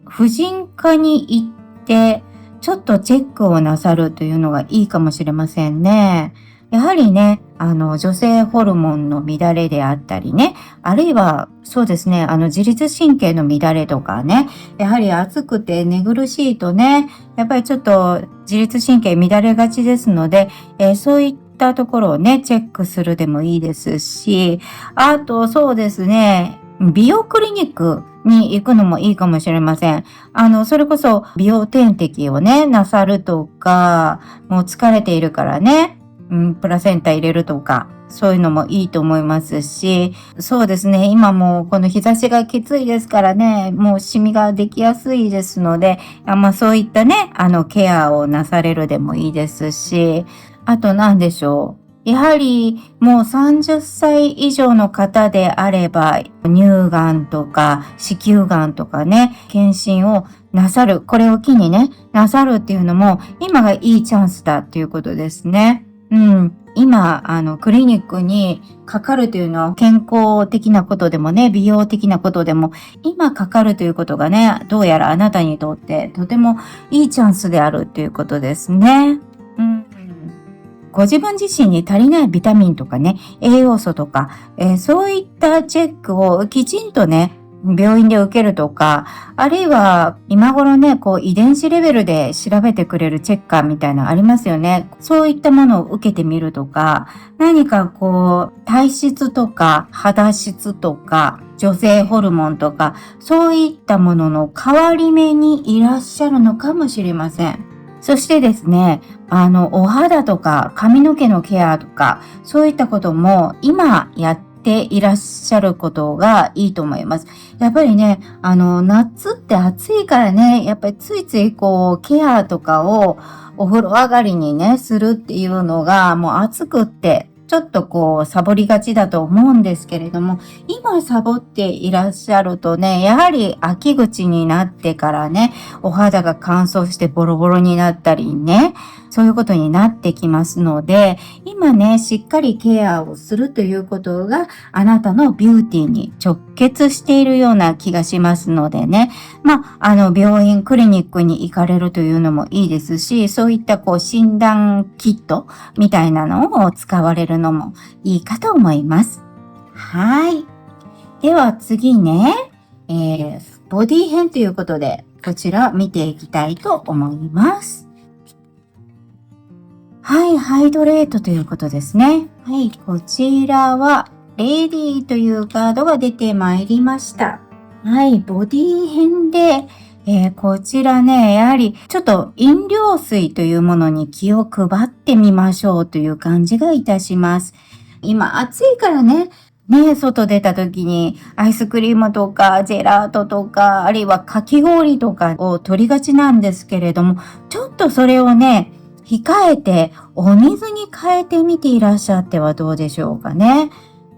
婦人科に行って、ちょっとチェックをなさるというのがいいかもしれませんね。やはりね、女性ホルモンの乱れであったりね、あるいは、そうですね、自律神経の乱れとかね、やはり暑くて寝苦しいとね、やっぱりちょっと自律神経乱れがちですので、そういったところをね、チェックするでもいいですし、あと、そうですね、美容クリニックに行くのもいいかもしれません。それこそ美容点滴をね、なさるとか、もう疲れているからね、プラセンタ入れるとか、そういうのもいいと思いますし、そうですね、今もこの日差しがきついですからね、もうシミができやすいですので、そういったね、ケアをなされるでもいいですし、あと何でしょう。やはりもう30歳以上の方であれば、乳がんとか子宮がんとかね、検診をなさる、これを機にね、なさるっていうのも、今がいいチャンスだっていうことですね。今、クリニックにかかるというのは健康的なことでもね、美容的なことでも、今かかるということがね、どうやらあなたにとってとてもいいチャンスであるということですね。ご自分自身に足りないビタミンとかね、栄養素とか、そういったチェックをきちんとね、病院で受けるとか、あるいは今頃ね、遺伝子レベルで調べてくれるチェッカーみたいなのありますよね。そういったものを受けてみるとか、何か体質とか肌質とか、女性ホルモンとか、そういったものの変わり目にいらっしゃるのかもしれません。そしてですね、お肌とか髪の毛のケアとか、そういったことも今やっていらっしゃることがいいと思います。やっぱりね、夏って暑いからね、やっぱりついついケアとかをお風呂上がりにね、するっていうのがもう暑くって、ちょっとサボりがちだと思うんですけれども、今サボっていらっしゃるとね、やはり秋口になってからね、お肌が乾燥してボロボロになったりね、そういうことになってきますので、今ね、しっかりケアをするということがあなたのビューティーに直結しているような気がしますのでね、病院、クリニックに行かれるというのもいいですし、そういった診断キットみたいなのを使われるのもいいかと思います。はい。では次ね、ボディ編ということで、こちら見ていきたいと思います。はい、ハイドレートということですね。はい、こちらは、レディーというカードが出てまいりました。はい、ボディ編で、こちらね、やはりちょっと飲料水というものに気を配ってみましょうという感じがいたします。今暑いからね、外出た時にアイスクリームとかジェラートとか、あるいはかき氷とかを取りがちなんですけれども、ちょっとそれをね、控えてお水に変えてみていらっしゃってはどうでしょうかね。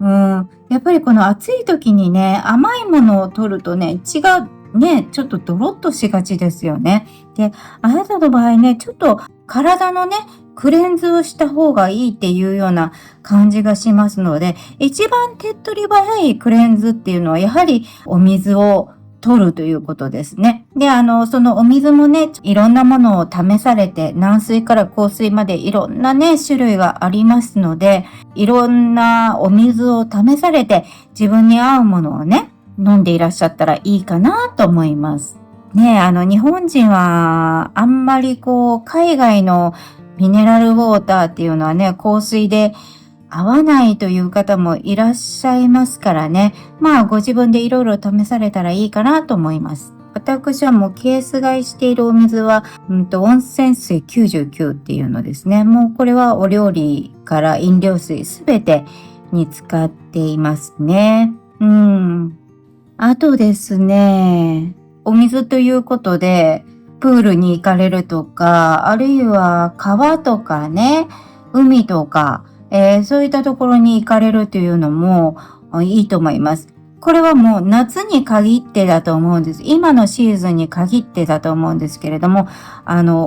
やっぱりこの暑い時にね、甘いものを取るとね、血がね、ちょっとドロッとしがちですよね。で、あなたの場合ね、ちょっと体のね、クレンズをした方がいいっていうような感じがしますので、一番手っ取り早いクレンズっていうのはやはりお水を取るということですね。で、そのお水もね、いろんなものを試されて、軟水から硬水までいろんなね、種類がありますので、いろんなお水を試されて、自分に合うものをね、飲んでいらっしゃったらいいかなと思います。ね、日本人は、あんまり海外のミネラルウォーターっていうのはね、硬水で合わないという方もいらっしゃいますからね。ご自分でいろいろ試されたらいいかなと思います。私はもうケース買いしているお水は、温泉水99っていうのですね。もうこれはお料理から飲料水すべてに使っていますね。あとですね、お水ということで、プールに行かれるとか、あるいは川とかね、海とか、そういったところに行かれるというのもいいと思います。これはもう夏に限ってだと思うんです。今のシーズンに限ってだと思うんですけれども、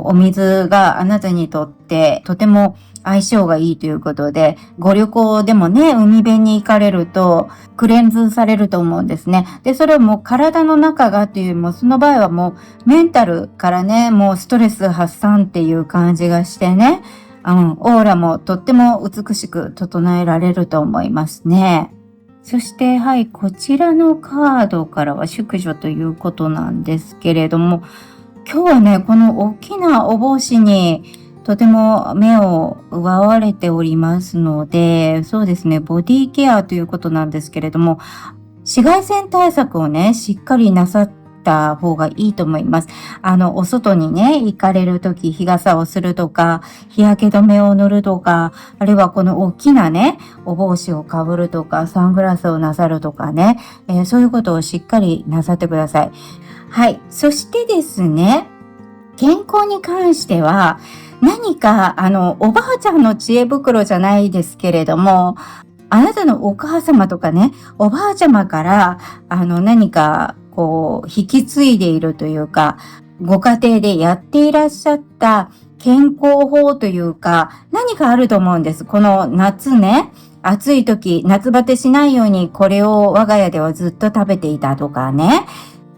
お水があなたにとってとても相性がいいということで、ご旅行でもね、海辺に行かれるとクレンズされると思うんですね。で、それはもう体の中がという、もうその場合はもうメンタルからね、もうストレス発散っていう感じがしてね、オーラもとっても美しく整えられると思いますね。そして、はい、こちらのカードからは淑女ということなんですけれども、今日はね、この大きなお帽子にとても目を奪われておりますので、そうですね、ボディケアということなんですけれども、紫外線対策をね、しっかりなさった方がいいと思います。お外にね、行かれるとき日傘をするとか、日焼け止めを塗るとか、あるいはこの大きなね、お帽子をかぶるとか、サングラスをなさるとかね、そういうことをしっかりなさってください。はい。そしてですね、健康に関しては、何か、おばあちゃんの知恵袋じゃないですけれども、あなたのお母様とかね、おばあちゃまから、何か、引き継いでいるというか、ご家庭でやっていらっしゃった健康法というか、何かあると思うんです。この夏ね、暑い時、夏バテしないようにこれを我が家ではずっと食べていたとかね。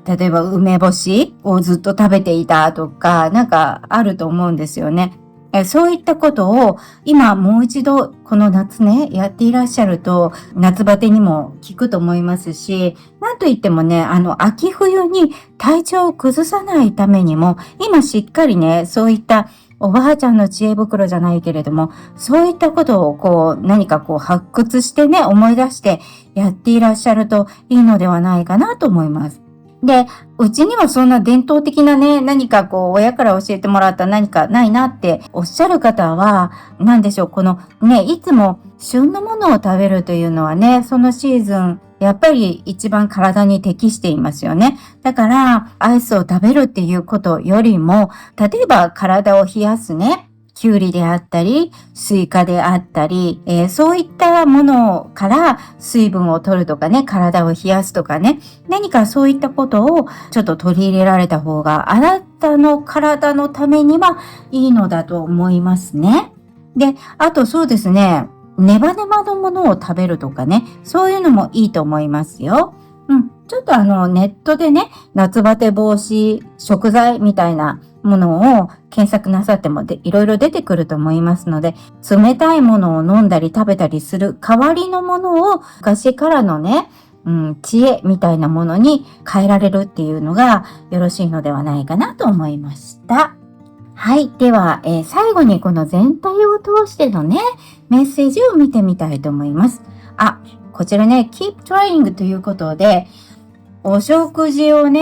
例えば梅干しをずっと食べていたとか、なんかあると思うんですよね。そういったことを今もう一度この夏ね、やっていらっしゃると夏バテにも効くと思いますし、なんといってもね、秋冬に体調を崩さないためにも、今しっかりね、そういったおばあちゃんの知恵袋じゃないけれども、そういったことを何か発掘してね、思い出してやっていらっしゃるといいのではないかなと思います。で、うちにはそんな伝統的なね、何か親から教えてもらった何かないなっておっしゃる方は、何でしょう、このね、いつも旬のものを食べるというのはね、そのシーズン、やっぱり一番体に適していますよね。だから、アイスを食べるっていうことよりも、例えば体を冷やすね、きゅうりであったり、スイカであったり、そういったものから水分を取るとかね、体を冷やすとかね、何かそういったことをちょっと取り入れられた方があなたの体のためにはいいのだと思いますね。で、あとそうですね、ネバネバのものを食べるとかね、そういうのもいいと思いますよ。ちょっとネットでね、夏バテ防止食材みたいなものを検索なさってもいろいろ出てくると思いますので、冷たいものを飲んだり食べたりする代わりのものを昔からのね、知恵みたいなものに変えられるっていうのがよろしいのではないかなと思いました。はい。では、最後にこの全体を通してのね、メッセージを見てみたいと思います。こちらね、keep trying ということで、お食事をね、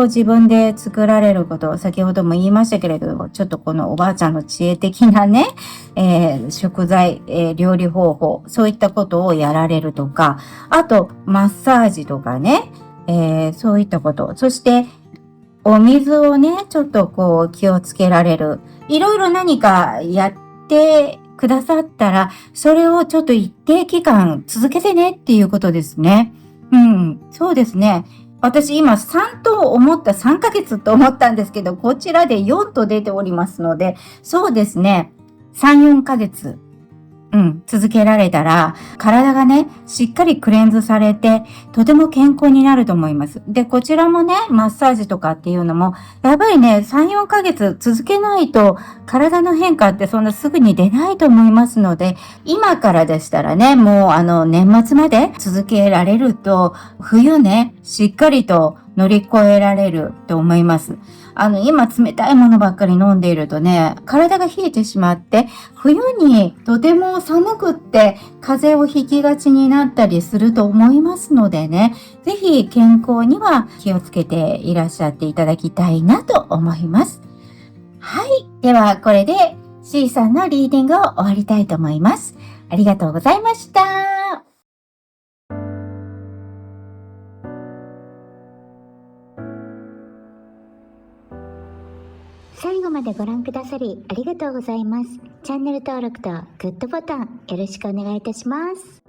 自分で作られること、先ほども言いましたけれども、ちょっとこのおばあちゃんの知恵的なね、食材、料理方法、そういったことをやられるとか、あと、マッサージとかね、そういったこと。そして、お水をね、ちょっと気をつけられる。いろいろ何かやってくださったら、それをちょっと一定期間続けてねっていうことですね。そうですね。私今3と思った、3ヶ月と思ったんですけど、こちらで4と出ておりますので、そうですね。3、4ヶ月。続けられたら、体がね、しっかりクレンズされて、とても健康になると思います。で、こちらもね、マッサージとかっていうのも、やっぱりね、3、4ヶ月続けないと、体の変化ってそんなすぐに出ないと思いますので、今からでしたらね、もう年末まで続けられると、冬ね、しっかりと乗り越えられると思います。今冷たいものばっかり飲んでいるとね、体が冷えてしまって、冬にとても寒くって風邪をひきがちになったりすると思いますのでね、ぜひ健康には気をつけていらっしゃっていただきたいなと思います。はい。では、これで C さんのリーディングを終わりたいと思います。ありがとうございました。最後までご覧くださりありがとうございます。チャンネル登録とグッドボタンよろしくお願いいたします。